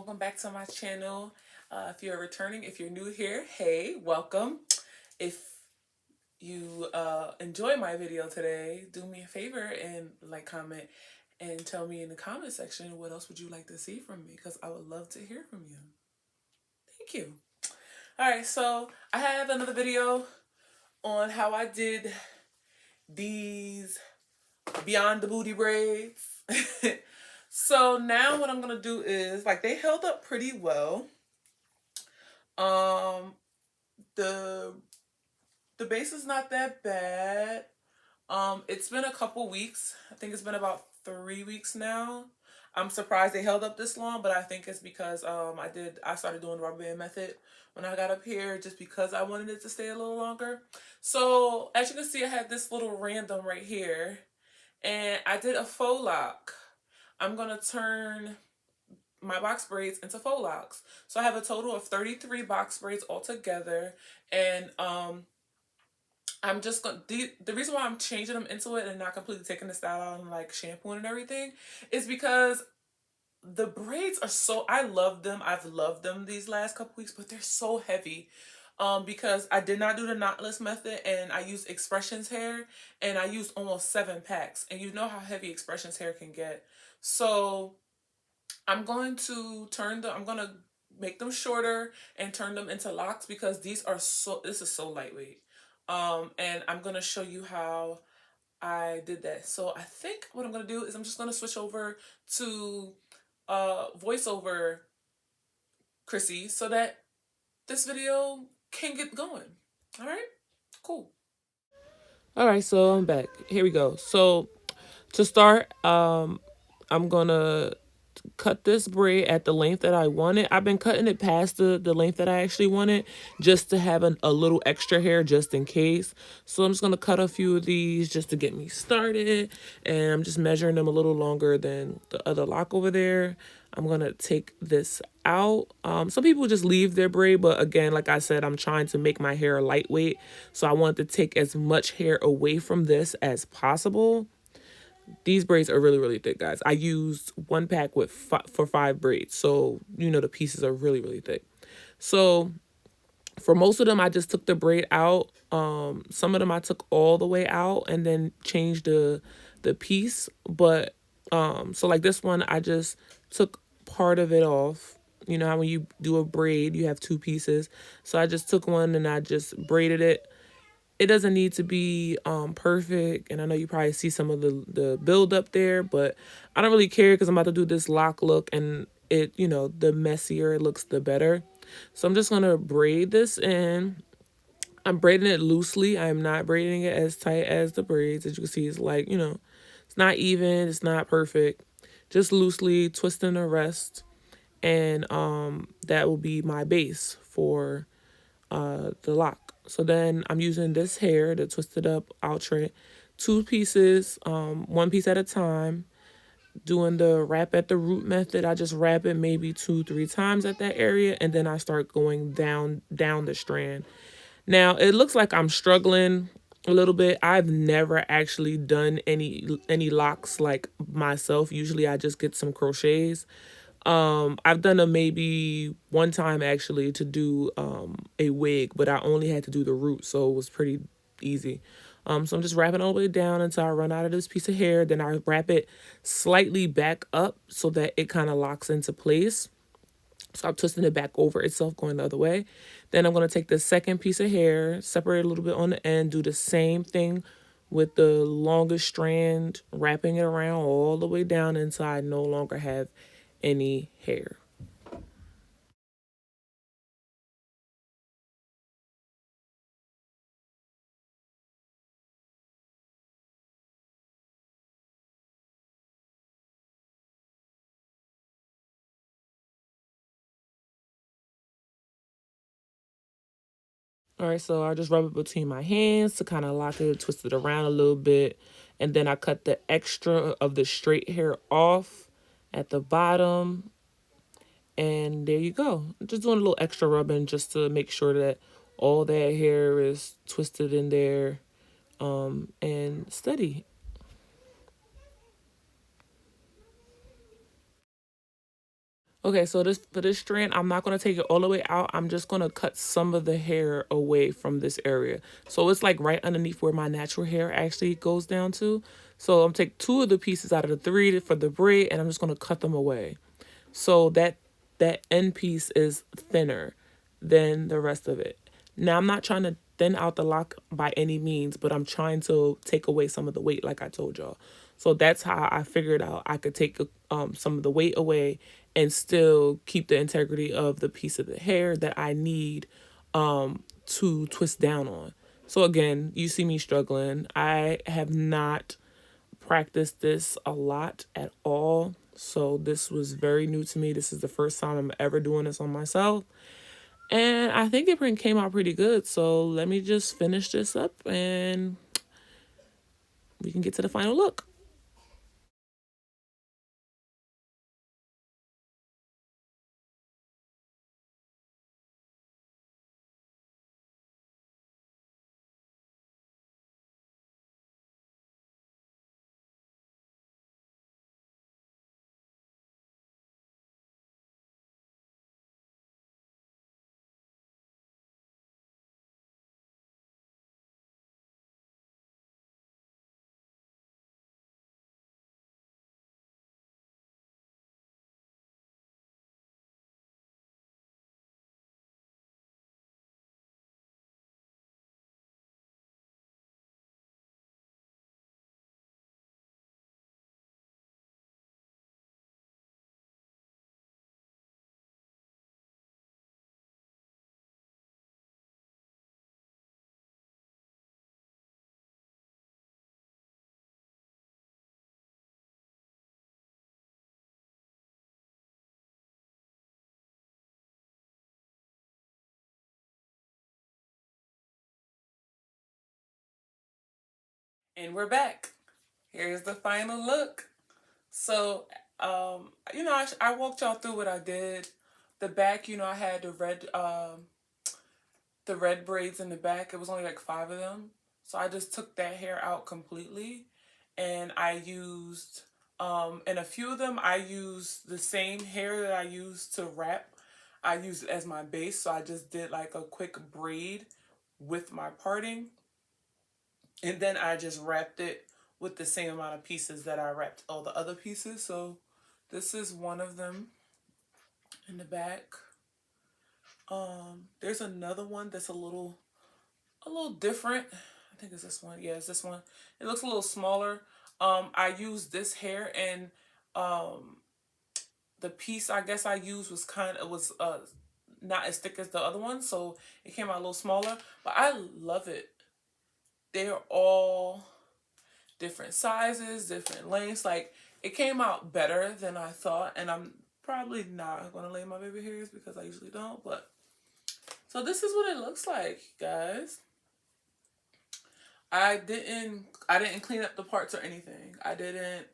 welcome back to my channel. If you're returning, if you're new here, hey, welcome. If you enjoy my video today, do me a favor and like, comment, and tell me in the comment section what else would you like to see from me, because I would love to hear from you. Thank you. All right, so I have another video on how I did these Beyond the Booty braids. So now what I'm gonna do is, like, they held up pretty well. Um, the the base is not that bad. It's been a couple weeks. I think it's been about 3 weeks now. I'm surprised they held up this long, but I think it's because I started doing the rubber band method when I got up here, just because I wanted it to stay a little longer. So as you can see, I had this little random right here, and I did a faux lock. I'm gonna turn my box braids into faux locks. So I have a total of 33 box braids altogether, and I'm just gonna the reason why I'm changing them into it and not completely taking the style out and like shampooing and everything is because the braids are so, I love them. I've loved them these last couple weeks, but they're so heavy. Because I did not do the knotless method, and I used Expressions hair, and I used almost 7 packs, and you know how heavy Expressions hair can get. So I'm gonna make them shorter and turn them into locks, because this is so lightweight. And I'm gonna show you how I did that. So I think what I'm gonna do is I'm just gonna switch over to voiceover Chrissy, so that this video can get going. All right, cool. All right, so I'm back. Here we go. So to start, I'm gonna cut this braid at the length that I wanted. I've been cutting it past the length that I actually wanted, just to have a little extra hair just in case. So I'm just going to cut a few of these just to get me started. And I'm just measuring them a little longer than the other lock over there. I'm going to take this out. Some people just leave their braid, but again, like I said, I'm trying to make my hair lightweight. So I want to take as much hair away from this as possible. These braids are really, really thick, guys. I used 1 pack for 5 braids. So, the pieces are really, really thick. So for most of them, I just took the braid out. Some of them I took all the way out and then changed the piece. But so like this one, I just took part of it off. You know how when you do a braid, you have 2 pieces. So I just took one and I just braided it. It doesn't need to be perfect, and I know you probably see some of the build up there, but I don't really care, because I'm about to do this lock look, and the messier it looks, the better. So I'm just gonna braid this in. I'm braiding it loosely. I'm not braiding it as tight as the braids. As you can see, it's like, it's not even, it's not perfect. Just loosely twisting the rest, and that will be my base for the lock. So then I'm using this hair to twist it up, alternate 2 pieces, 1 piece at a time. Doing the wrap at the root method, I just wrap it maybe 2-3 times at that area, and then I start going down the strand. Now it looks like I'm struggling a little bit. I've never actually done any locks like myself. Usually I just get some crochets. I've done a maybe 1 time actually to do a wig, but I only had to do the root, so it was pretty easy. So I'm just wrapping all the way down until I run out of this piece of hair. Then I wrap it slightly back up so that it kind of locks into place. So I'm twisting it back over itself, going the other way. Then I'm going to take the second piece of hair, separate a little bit on the end, do the same thing with the longest strand, wrapping it around all the way down until I no longer have any hair. All right, so I just rub it between my hands to kind of lock it, twist it around a little bit. And then I cut the extra of the straight hair off at the bottom. And there you go. Just doing a little extra rubbing just to make sure that all that hair is twisted in there and steady. Okay, so this for this strand, I'm not gonna take it all the way out. I'm just gonna cut some of the hair away from this area. So it's like right underneath where my natural hair actually goes down to. So I'm take two of the pieces out of the three for the braid, and I'm just gonna cut them away. So that end piece is thinner than the rest of it. Now I'm not trying to thin out the lock by any means, but I'm trying to take away some of the weight, like I told y'all. So that's how I figured out I could take some of the weight away and still keep the integrity of the piece of the hair that I need to twist down on. So again, you see me struggling. I have not practiced this a lot at all. So this was very new to me. This is the first time I'm ever doing this on myself. And I think it came out pretty good. So let me just finish this up and we can get to the final look. And we're back. Here's the final look. So, I walked y'all through what I did. The back, I had the red braids in the back. It was only like five of them. So I just took that hair out completely, and I used and a few of them I used the same hair that I used to wrap. I used it as my base, so I just did like a quick braid with my parting, and then I just wrapped it with the same amount of pieces that I wrapped all the other pieces. So this is one of them in the back. There's another one that's a little different. I think it's this one. Yeah, it's this one. It looks a little smaller. I used this hair, and um the piece I guess I used was not as thick as the other one, so it came out a little smaller. But I love it. They're all different sizes, different lengths. Like, it came out better than I thought, and I'm probably not gonna lay my baby hairs because I usually don't. But so this is what it looks like, guys. I didn't clean up the parts or anything. I didn't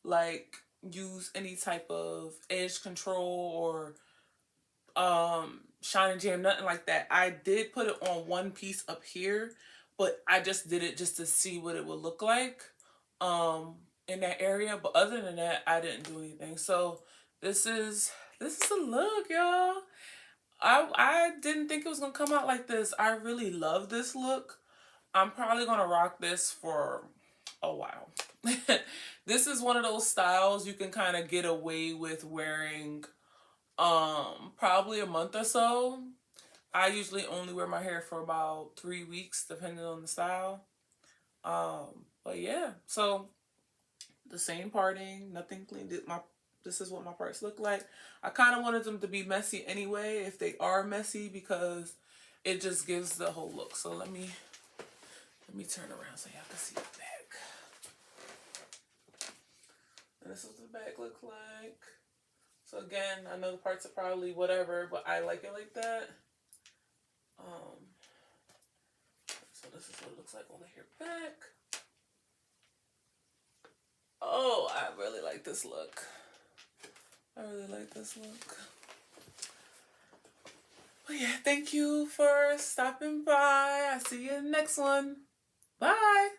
like use any type of edge control or shine and jam, nothing like that. I did put it on one piece up here, but I just did it just to see what it would look like um in that area. But other than that, I didn't do anything. So this is this is a look, y'all. I didn't think it was gonna come out like this. I really love this look. I'm probably gonna rock this for a while. This is one of those styles you can kind of get away with wearing probably a month or so. I usually only wear my hair for about 3 weeks depending on the style. But yeah, so the same parting, nothing clean. This is what my parts look like. I kind of wanted them to be messy anyway if they are messy, because it just gives the whole look. So let me turn around so y'all can see the back. And this is what the back looks like. So again, I know the parts are probably whatever, but I like it like that. So this is what it looks like on the hair back. Oh, I really like this look. I really like this look. But yeah, thank you for stopping by. I'll see you in the next one. Bye.